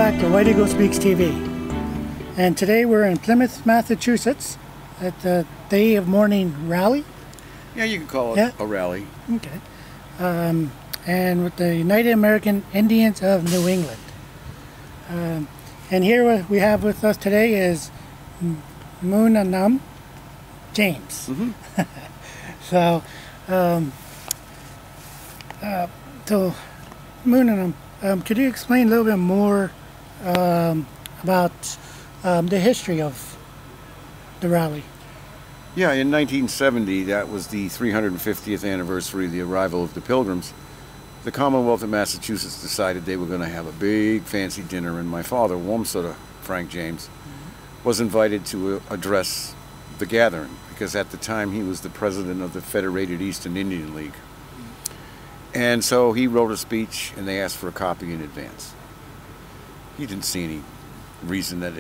back to White Eagle Speaks TV. And today we're in Plymouth, Massachusetts at the Day of Mourning rally. Yeah, you can call it a rally. Okay. And with the United American Indians of New England. And here we have with us today is Moonanum James. Mm-hmm. So Moonanum, could you explain a little bit more about the history of the rally? Yeah, in 1970, that was the 350th anniversary of the arrival of the Pilgrims. The Commonwealth of Massachusetts decided they were going to have a big fancy dinner, and my father, Wamsutta Frank James, was invited to address the gathering, because at the time he was the president of the Federated Eastern Indian League. And so he wrote a speech, and they asked for a copy in advance. He didn't see any reason that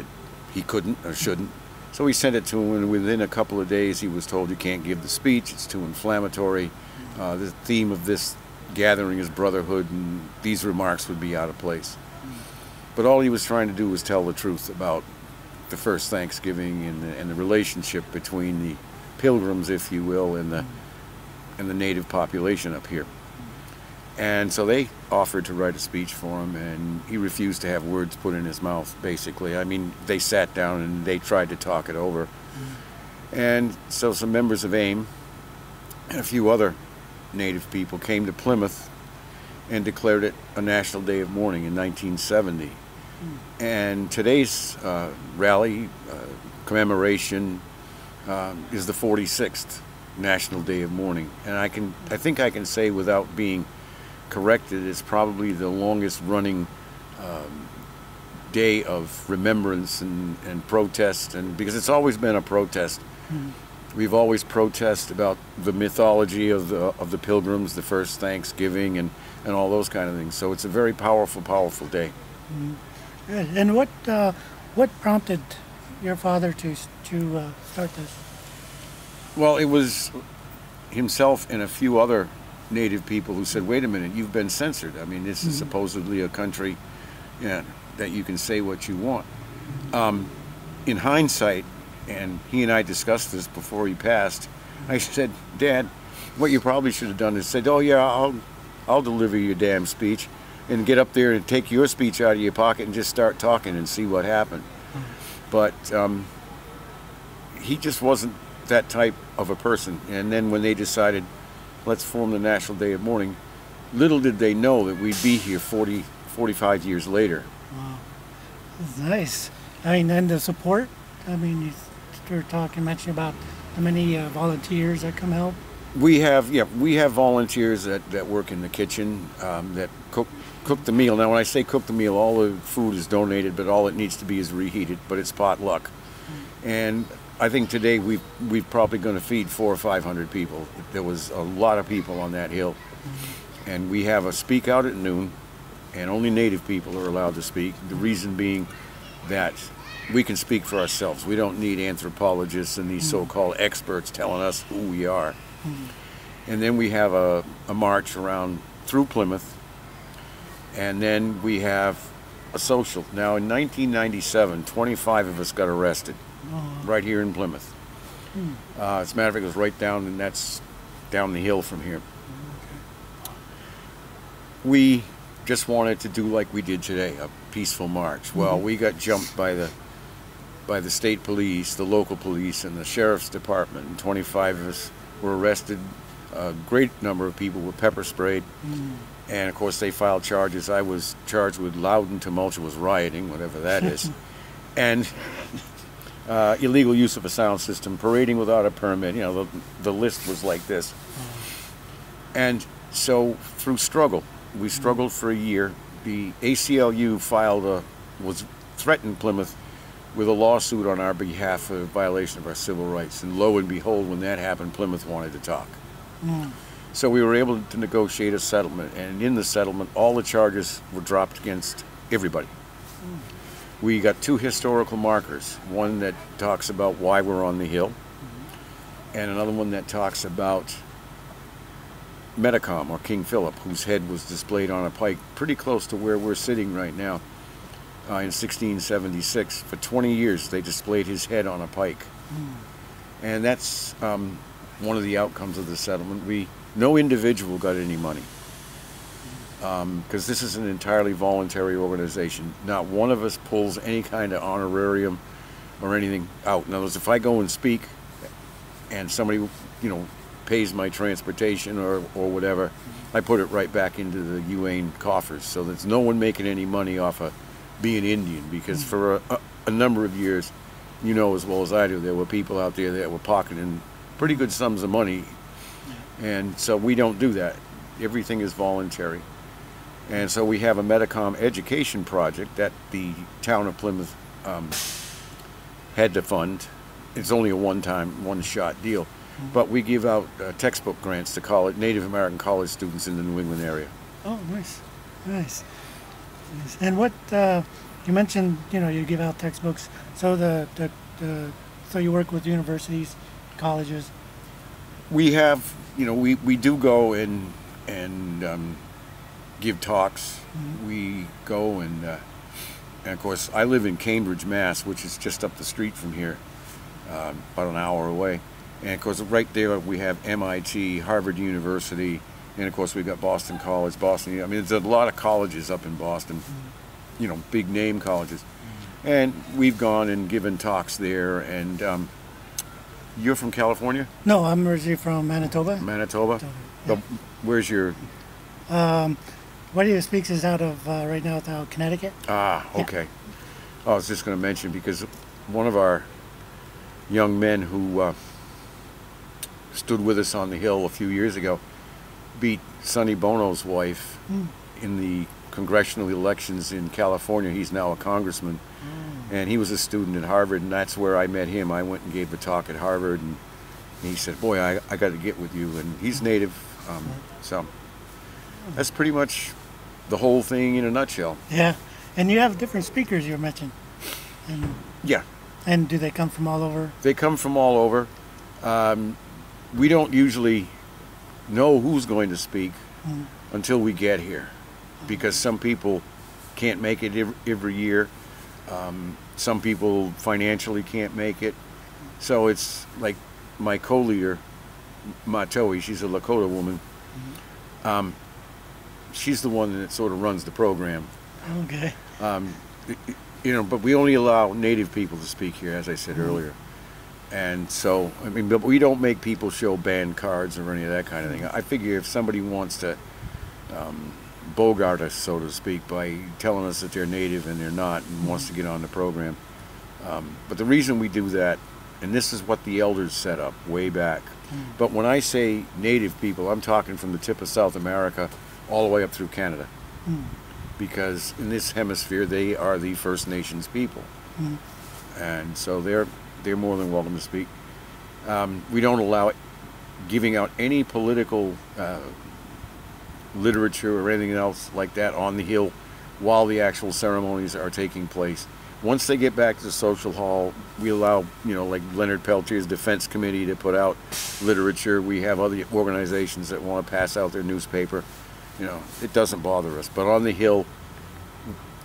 he couldn't or shouldn't. So he sent it to him, and within a couple of days he was told, you can't give the speech, it's too inflammatory. The theme of this gathering is brotherhood, and these remarks would be out of place. But all he was trying to do was tell the truth about the first Thanksgiving and the relationship between the Pilgrims, if you will, and the native population up here. And so they offered to write a speech for him, and he refused to have words put in his mouth, basically. I mean, they sat down and they tried to talk it over. And so some members of AIM and a few other native people came to Plymouth and declared it a National Day of Mourning in 1970. And today's rally commemoration is the 46th National Day of Mourning. And I think I can say without being corrected, it's probably the longest running day of remembrance and protest, and because it's always been a protest. We've always protested about the mythology of the Pilgrims, the first Thanksgiving, and all those kind of things. So it's a very powerful day. Good. And what prompted your father to start this? Well, it was himself and a few other native people who said, wait a minute, you've been censored. I mean, this is supposedly a country that you can say what you want. In hindsight, and he and I discussed this before he passed, I said, Dad, what you probably should have done is said, oh yeah, I'll deliver your damn speech, and get up there and take your speech out of your pocket and just start talking and see what happened. But he just wasn't that type of a person. And then when they decided, let's form the National Day of Mourning, little did they know that we'd be here 45 years later. Wow, that's nice. I mean, and the support, I mean, you were mentioning about how many volunteers that come help? We have volunteers that work in the kitchen, that cook the meal. Now when I say cook the meal, all the food is donated, but all it needs to be is reheated, but it's potluck. And I think today we've probably going to feed 400 or 500 people. There was a lot of people on that hill. And we have a speak out at noon, and only native people are allowed to speak. The reason being that we can speak for ourselves. We don't need anthropologists and these so-called experts telling us who we are. And then we have a march around through Plymouth, and then we have a social. Now in 1997, 25 of us got arrested. Right here in Plymouth. As a matter of fact, it was right down, and that's down the hill from here. We just wanted to do like we did today, a peaceful march. Well, we got jumped by the state police, the local police, and the sheriff's department, and 25 of us were arrested. A great number of people were pepper sprayed, and of course they filed charges. I was charged with loud and tumultuous rioting, whatever that is, and illegal use of a sound system, parading without a permit. You know, the list was like this. And so through struggle, we struggled for a year. The ACLU threatened Plymouth with a lawsuit on our behalf for violation of our civil rights. And lo and behold, when that happened, Plymouth wanted to talk. So we were able to negotiate a settlement, and in the settlement, all the charges were dropped against everybody. We got 2 historical markers, one that talks about why we're on the hill, and another one that talks about Metacom, or King Philip, whose head was displayed on a pike pretty close to where we're sitting right now. in 1676. For 20 years, they displayed his head on a pike. And that's one of the outcomes of the settlement. No individual got any money, because this is an entirely voluntary organization. Not one of us pulls any kind of honorarium or anything out. In other words, if I go and speak and somebody, pays my transportation or whatever, I put it right back into the UAIN coffers. So there's no one making any money off of being Indian, because for a number of years, as well as I do, there were people out there that were pocketing pretty good sums of money. And so we don't do that. Everything is voluntary. And so we have a Medicom education project that the town of Plymouth had to fund. It's only a one-shot deal. But we give out textbook grants to Native American college students in the New England area. Oh, nice. Nice. And what, you mentioned, you give out textbooks. So so you work with universities, colleges? We have, we do go and give talks. We go and of course I live in Cambridge, Mass, which is just up the street from here, about an hour away. And of course right there we have MIT, Harvard University, and of course we've got Boston College, there's a lot of colleges up in Boston, big name colleges. And we've gone and given talks there. And you're from California? No, I'm originally from Manitoba. Manitoba? Yeah. Where's your... What he speaks is out of, right now, it's out of Connecticut. Ah, okay. Yeah. I was just going to mention, because one of our young men who stood with us on the Hill a few years ago beat Sonny Bono's wife in the congressional elections in California. He's now a congressman. And he was a student at Harvard, and that's where I met him. I went and gave a talk at Harvard, and he said, boy, I got to get with you. And he's native, so that's pretty much the whole thing in a nutshell. Yeah, and you have different speakers you mentioned. And, yeah. And do they come from all over? They come from all over. We don't usually know who's going to speak until we get here, because some people can't make it every year. Some people financially can't make it. So it's like my co-leader, Matoi, she's a Lakota woman. She's the one that sort of runs the program. Okay. But we only allow Native people to speak here, as I said earlier. And so, but we don't make people show band cards or any of that kind of thing. I figure if somebody wants to bogart us, so to speak, by telling us that they're Native and they're not, and wants to get on the program. But the reason we do that, and this is what the elders set up way back, but when I say Native people, I'm talking from the tip of South America all the way up through Canada. Because in this hemisphere, they are the First Nations people. And so they're more than welcome to speak. We don't allow giving out any political literature or anything else like that on the Hill while the actual ceremonies are taking place. Once they get back to the social hall, we allow, like Leonard Peltier's Defense Committee to put out literature. We have other organizations that want to pass out their newspaper. It doesn't bother us. But on the Hill,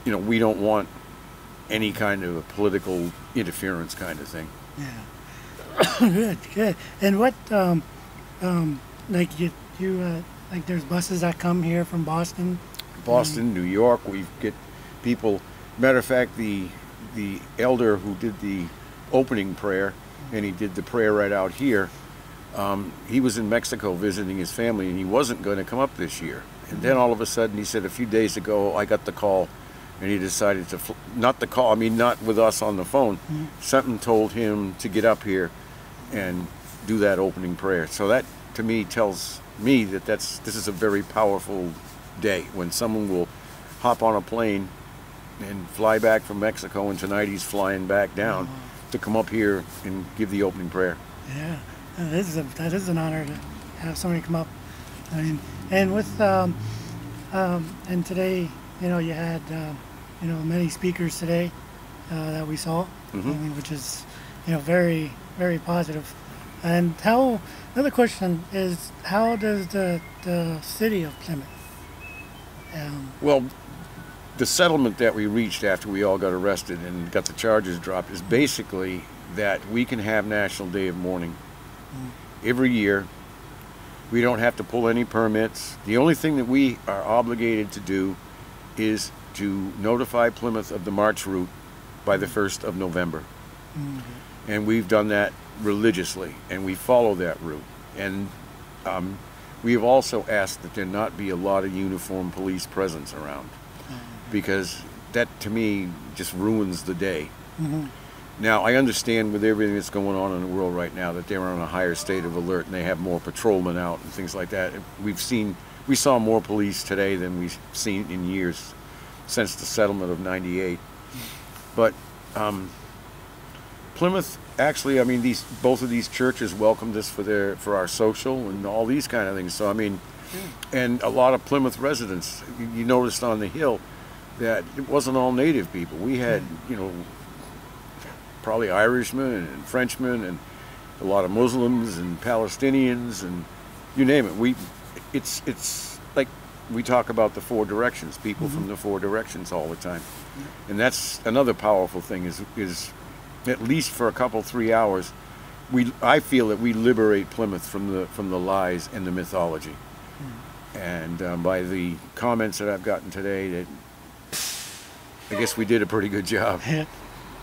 we don't want any kind of a political interference kind of thing. Yeah. Good. And what, like like there's buses that come here from Boston? Boston, New York, we get people. Matter of fact, the elder who did the opening prayer, and he did the prayer right out here, he was in Mexico visiting his family, and he wasn't going to come up this year. And then all of a sudden, he said a few days ago, I got the call, and he decided to, not with us on the phone, something told him to get up here and do that opening prayer. So that, to me, tells me that this is a very powerful day, when someone will hop on a plane and fly back from Mexico, and tonight he's flying back down to come up here and give the opening prayer. Yeah, that is an honor to have somebody come up. And with and today, you had many speakers today that we saw, which is very, very positive. And another question is, how does the city of Plymouth? Well, the settlement that we reached after we all got arrested and got the charges dropped is basically that we can have National Day of Mourning every year. We don't have to pull any permits. The only thing that we are obligated to do is to notify Plymouth of the march route by the 1st of November. And we've done that religiously, and we follow that route. And we have also asked that there not be a lot of uniformed police presence around, because that, to me, just ruins the day. Now, I understand with everything that's going on in the world right now that they're on a higher state of alert and they have more patrolmen out and things like that. We saw more police today than we've seen in years since the settlement of '98. But Plymouth, actually, I mean, both of these churches welcomed us for our social and all these kind of things. So I mean, and a lot of Plymouth residents. You noticed on the hill that it wasn't all native people. We had, you know, probably Irishmen and Frenchmen and a lot of Muslims and Palestinians and you name it. It's like we talk about the four directions, people from the four directions all the time. And that's another powerful thing is at least for a couple, 3 hours, I feel that we liberate Plymouth from the lies and the mythology. And by the comments that I've gotten today, that I guess we did a pretty good job.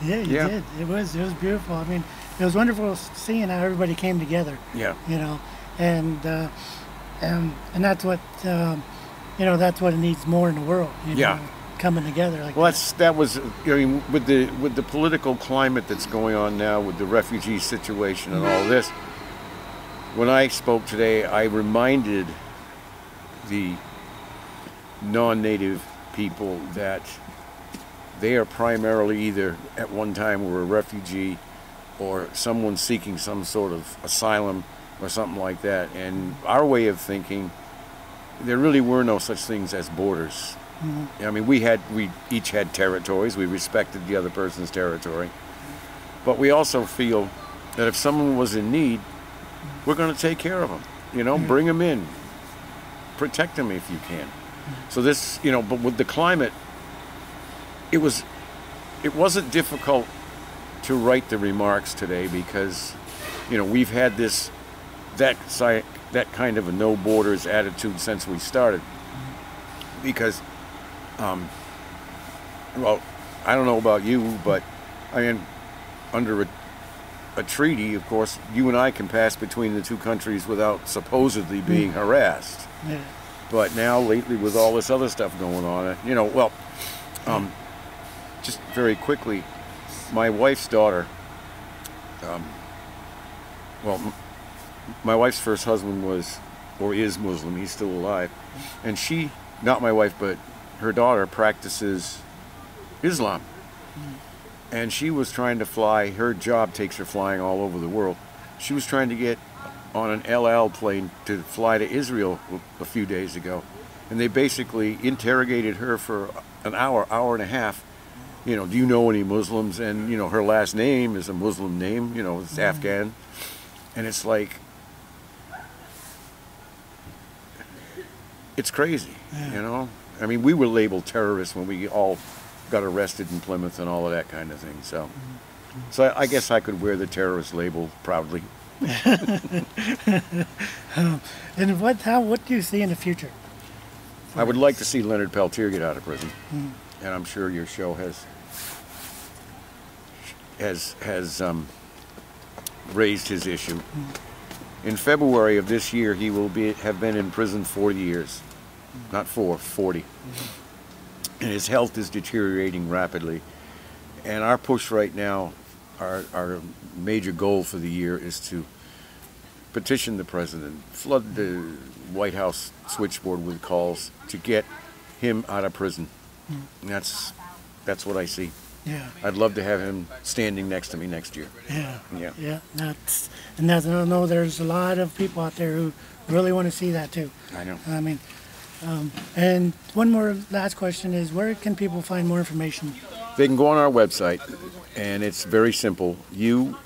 Yeah, you did. It was beautiful. I mean, it was wonderful seeing how everybody came together. Yeah. You know, and that's what you know, that's what it needs more in the world. You know, coming together like well, that was, I mean, with the political climate that's going on now, with the refugee situation and all this. When I spoke today, I reminded the non-native people that they are primarily either at one time were a refugee or someone seeking some sort of asylum or something like that. And our way of thinking, there really were no such things as borders. I mean, we each had territories. We respected the other person's territory. But we also feel that if someone was in need, we're going to take care of them. You know, bring them in. Protect them if you can. So this, you know, but with the climate, it wasn't difficult to write the remarks today because, you know, we've had that kind of a no borders attitude since we started. Because, well, I don't know about you, but I mean, under a treaty, of course, you and I can pass between the two countries without supposedly being harassed. But now, lately, with all this other stuff going on, you know, well, just very quickly, my wife's daughter, well, my wife's first husband was, or is Muslim, he's still alive, and she, not my wife, but her daughter practices Islam, and she was trying to fly, her job takes her flying all over the world, she was trying to get on an El Al plane to fly to Israel a few days ago, and they basically interrogated her for an hour and a half. You know, do you know any Muslims? And, you know, her last name is a Muslim name, you know, it's Afghan. And it's like, it's crazy, you know? I mean, we were labeled terrorists when we all got arrested in Plymouth and all of that kind of thing. So I guess I could wear the terrorist label proudly. And what do you see in the future? I would like to see Leonard Peltier get out of prison. And I'm sure your show has raised his issue. In February of this year, he will have been in prison 40 years. Not 40. And his health is deteriorating rapidly. And our push right now, our major goal for the year is to petition the president, flood the White House switchboard with calls to get him out of prison. And that's what I see. Yeah. I'd love to have him standing next to me next year. Yeah. I know there's a lot of people out there who really want to see that too. I know. I mean, and one more last question is, where can people find more information? They can go on our website, and it's very simple, uaine.org.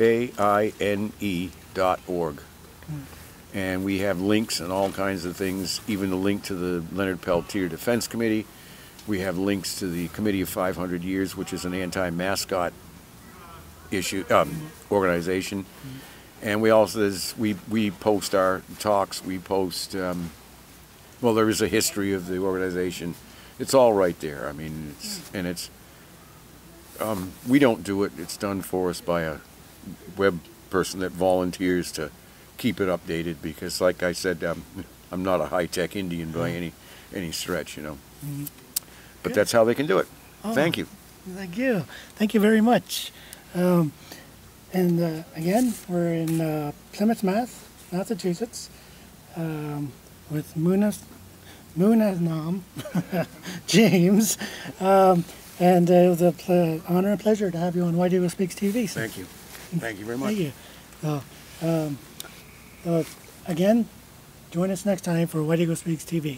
And we have links and all kinds of things, even the link to the Leonard Peltier Defense Committee. We have links to the Committee of 500 Years, which is an anti-mascot issue organization. And we also we post our talks. We post well, there is a history of the organization. It's all right there. I mean, it's we don't do it. It's done for us by a web person that volunteers to keep it updated. Because, like I said, I'm not a high-tech Indian by any stretch, you know. But that's how they can do it. Oh, thank you. Thank you very much. And again, we're in Plymouth, Massachusetts, with Moonanum James. And it was an honor and pleasure to have you on White Eagle Speaks TV. So. Thank you. Thank you very much. Thank you. Again, join us next time for White Eagle Speaks TV.